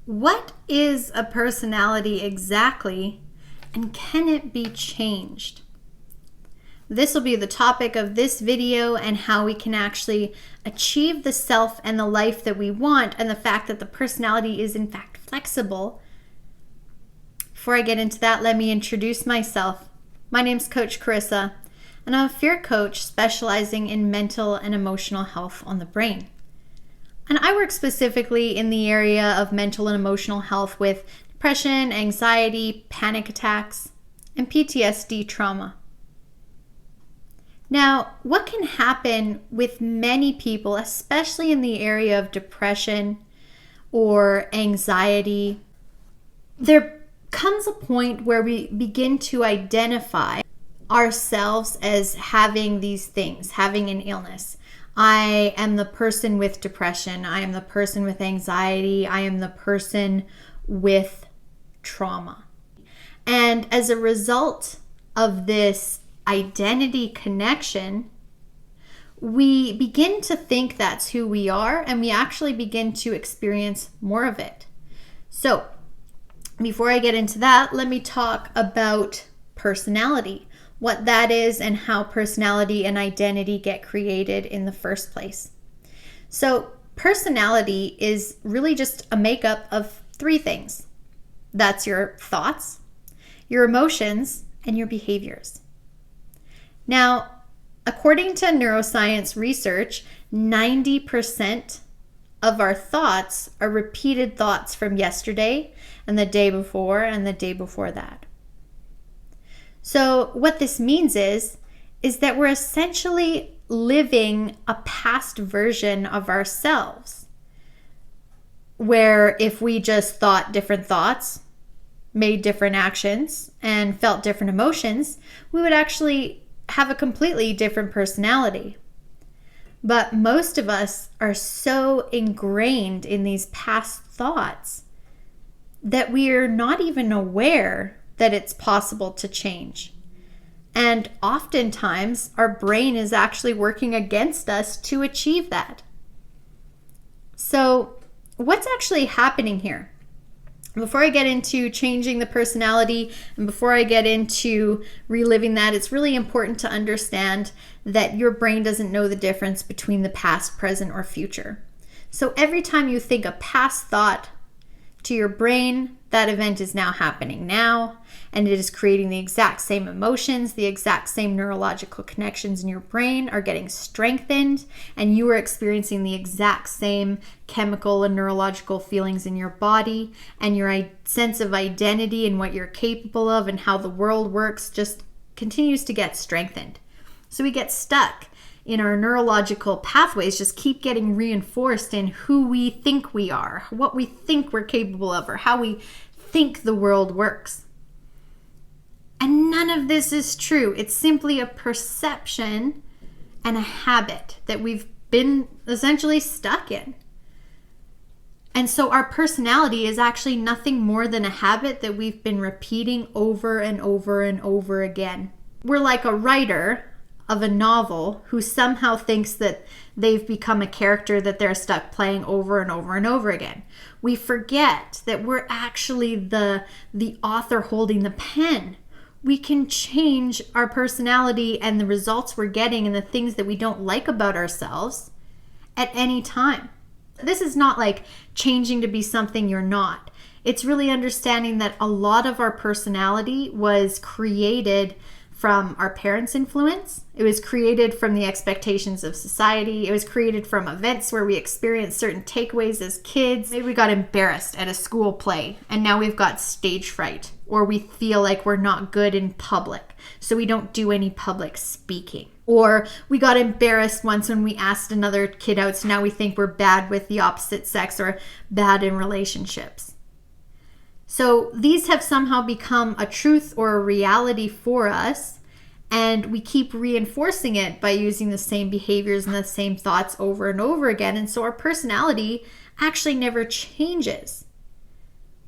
What is a personality exactly, and can it be changed? This will be the topic of this video, and how we can actually achieve the self and the life that we want, and the fact that the personality is in fact flexible. Before I get into that, let me introduce myself. My name's Coach Carissa, and I'm a fear coach specializing in mental and emotional health on the brain. And I work specifically in the area of mental and emotional health with depression, anxiety, panic attacks, and PTSD trauma. Now, what can happen with many people, especially in the area of depression or anxiety, there comes a point where we begin to identify ourselves as having these things, having an illness. I am the person with depression. I am the person with anxiety. I am the person with trauma. And as a result of this identity connection, we begin to think that's who we are, and we actually begin to experience more of it. So, before I get into that, let me talk about personality, what that is, and how personality and identity get created in the first place. So personality is really just a makeup of three things. That's your thoughts, your emotions, and your behaviors. Now, according to neuroscience research, 90% of our thoughts are repeated thoughts from yesterday and the day before and the day before that. So what this means is that we're essentially living a past version of ourselves, where if we just thought different thoughts, made different actions, and felt different emotions, we would actually have a completely different personality. But most of us are so ingrained in these past thoughts that we are not even aware that it's possible to change. And oftentimes, our brain is actually working against us to achieve that. So, what's actually happening here? Before I get into changing the personality, and before I get into reliving that, it's really important to understand that your brain doesn't know the difference between the past, present, or future. So every time you think a past thought to your brain, that event is now happening now, and it is creating the exact same emotions, the exact same neurological connections in your brain are getting strengthened, and you are experiencing the exact same chemical and neurological feelings in your body, and your sense of identity and what you're capable of and how the world works just continues to get strengthened. So we get stuck in our neurological pathways, just keep getting reinforced in who we think we are, what we think we're capable of, or how we think the world works. And none of this is true. It's simply a perception and a habit that we've been essentially stuck in. And so our personality is actually nothing more than a habit that we've been repeating over and over and over again. We're like a writer of a novel who somehow thinks that they've become a character that they're stuck playing over and over and over again. We forget that we're actually the author holding the pen. We can change our personality and the results we're getting and the things that we don't like about ourselves at any time. This is not like changing to be something you're not. It's really understanding that a lot of our personality was created from our parents' influence. It was created from the expectations of society. It was created from events where we experienced certain takeaways as kids. Maybe we got embarrassed at a school play and now we've got stage fright, or we feel like we're not good in public, so we don't do any public speaking. Or we got embarrassed once when we asked another kid out, so now we think we're bad with the opposite sex or bad in relationships. So these have somehow become a truth or a reality for us, and we keep reinforcing it by using the same behaviors and the same thoughts over and over again. And so our personality actually never changes.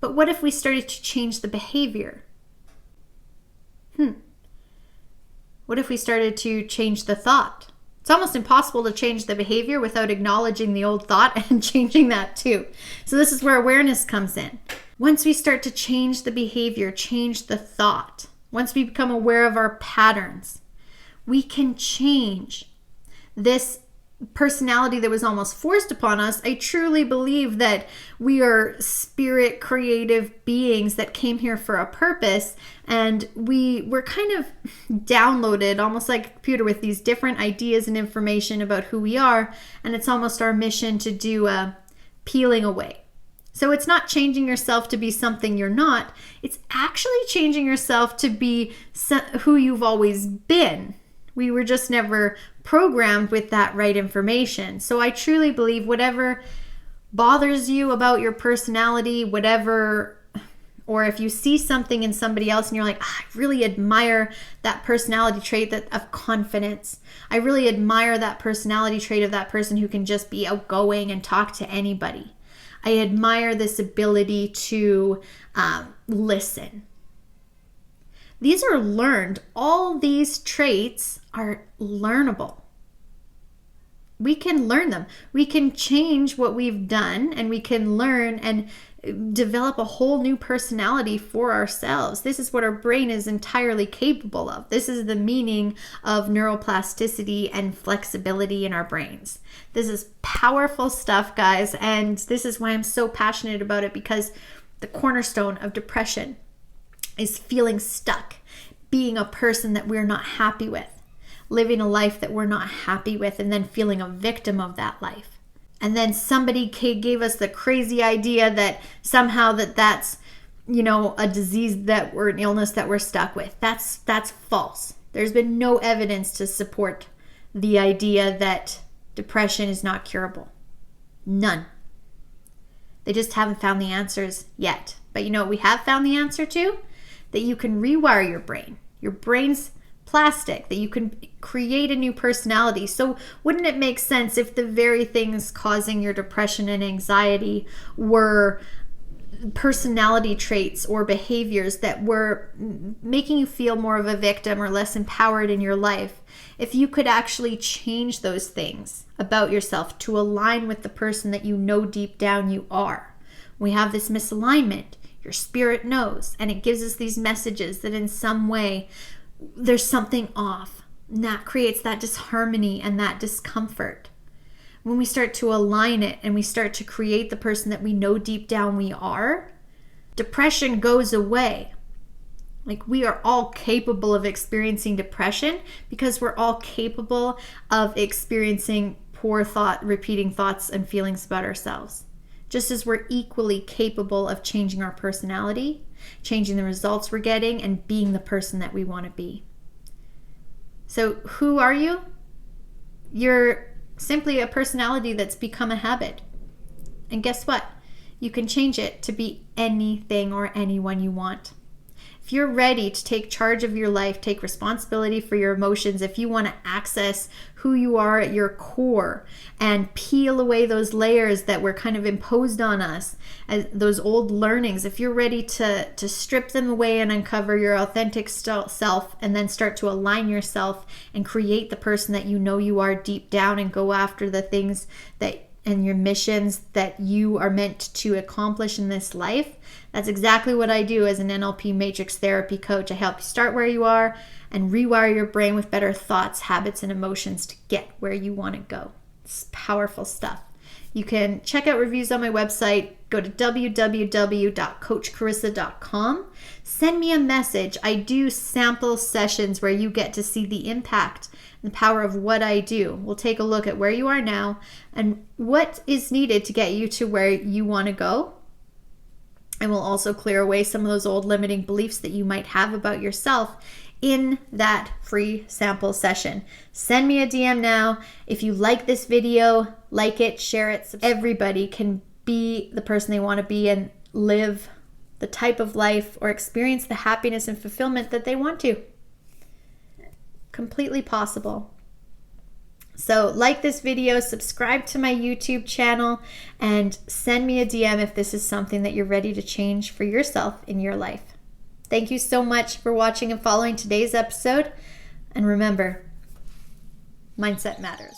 But what if we started to change the behavior? What if we started to change the thought? It's almost impossible to change the behavior without acknowledging the old thought and changing that too. So this is where awareness comes in. Once we start to change the behavior, change the thought, once we become aware of our patterns, we can change this personality that was almost forced upon us. I truly believe that we are spirit creative beings that came here for a purpose, and we were kind of downloaded almost like a computer with these different ideas and information about who we are, and it's almost our mission to do a peeling away. So it's not changing yourself to be something you're not, it's actually changing yourself to be who you've always been. We were just never programmed with that right information. So I truly believe whatever bothers you about your personality, whatever, or if you see something in somebody else and you're like, I really admire that personality trait of confidence. I really admire that personality trait of that person who can just be outgoing and talk to anybody. I admire this ability to listen. These are learned. All these traits are learnable. We can learn them. We can change what we've done, and we can learn and develop a whole new personality for ourselves. This is what our brain is entirely capable of. This is the meaning of neuroplasticity and flexibility in our brains. This is powerful stuff, guys, and this is why I'm so passionate about it, because the cornerstone of depression is feeling stuck, being a person that we're not happy with, living a life that we're not happy with, and then feeling a victim of that life. And then somebody gave us the crazy idea that somehow that's, a disease or an illness that we're stuck with. That's false. There's been no evidence to support the idea that depression is not curable. None. They just haven't found the answers yet. But you know what we have found the answer to? That you can rewire your brain. Your brain's plastic, that you can create a new personality. So wouldn't it make sense if the very things causing your depression and anxiety were personality traits or behaviors that were making you feel more of a victim or less empowered in your life? If you could actually change those things about yourself to align with the person that you know deep down you are. We have this misalignment. Your spirit knows, and it gives us these messages that in some way there's something off, and that creates that disharmony and that discomfort. When we start to align it and we start to create the person that we know deep down we are, depression goes away. Like, we are all capable of experiencing depression because we're all capable of experiencing poor repeating thoughts and feelings about ourselves. Just as we're equally capable of changing our personality, changing the results we're getting, and being the person that we want to be. So who are you? You're simply a personality that's become a habit. And guess what? You can change it to be anything or anyone you want. If you're ready to take charge of your life, take responsibility for your emotions, if you want to access who you are at your core and peel away those layers that were kind of imposed on us, as those old learnings, if you're ready to strip them away and uncover your authentic self and then start to align yourself and create the person that you know you are deep down and go after the things and your missions that you are meant to accomplish in this life, that's exactly what I do as an NLP Matrix Therapy Coach. I help you start where you are and rewire your brain with better thoughts, habits, and emotions to get where you want to go. It's powerful stuff. You can check out reviews on my website. Go to www.coachcarissa.com. Send me a message. I do sample sessions where you get to see the impact and the power of what I do. We'll take a look at where you are now and what is needed to get you to where you want to go. And we'll also clear away some of those old limiting beliefs that you might have about yourself in that free sample session. Send me a DM now. If you like this video, like it, share it. Everybody can be the person they want to be and live the type of life or experience the happiness and fulfillment that they want to. Completely possible. So like this video, subscribe to my YouTube channel, and send me a DM if this is something that you're ready to change for yourself in your life. Thank you so much for watching and following today's episode. And remember, mindset matters.